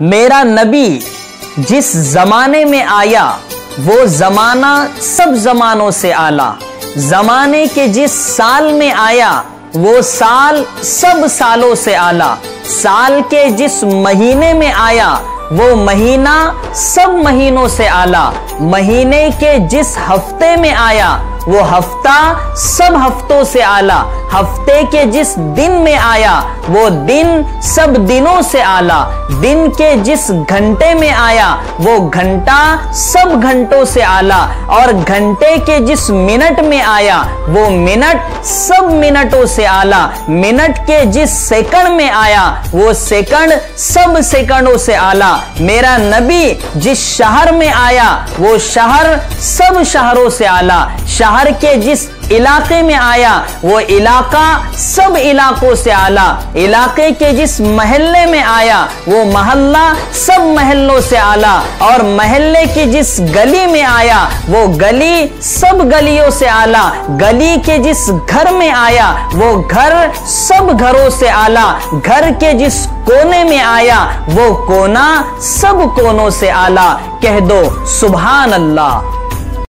میرا نبی جس زمانے میں آیا وہ زمانہ سب زمانوں سے اعلیٰ، زمانے کے جس سال میں آیا وہ سال سب سالوں سے اعلیٰ، سال کے جس مہینے میں آیا وہ مہینہ سب مہینوں سے اعلیٰ، مہینے کے جس ہفتے میں آیا وہ ہفتہ سب ہفتوں سے اعلیٰ، ہفتے کے جس دن میں آیا وہ دن سب دنوں سے اعلیٰ، دن کے جس گھنٹے میں آیا وہ گھنٹہ سب گھنٹوں سے اعلیٰ، اور گھنٹے کے جس منٹ میں آیا وہ منٹ سب منٹوں سے اعلیٰ، منٹ کے جس سیکنڈ میں آیا وہ سیکنڈ سب سیکنڈوں سے اعلیٰ۔ میرا نبی جس شہر میں آیا وہ شہر سب شہروں سے اعلیٰ، شہر کے جس علاقے میں آیا وہ علاقہ سب علاقوں سے اعلیٰ، علاقے کے جس محلے میں آیا وہ محلہ سب محلوں سے اعلیٰ، اور محلے کی جس گلی میں آیا وہ گلی سب گلیوں سے اعلیٰ، گلی کے جس گھر میں آیا وہ گھر سب گھروں سے اعلیٰ، گھر کے جس کونے میں آیا وہ کونا سب کونوں سے اعلیٰ۔ کہہ دو سبحان اللہ۔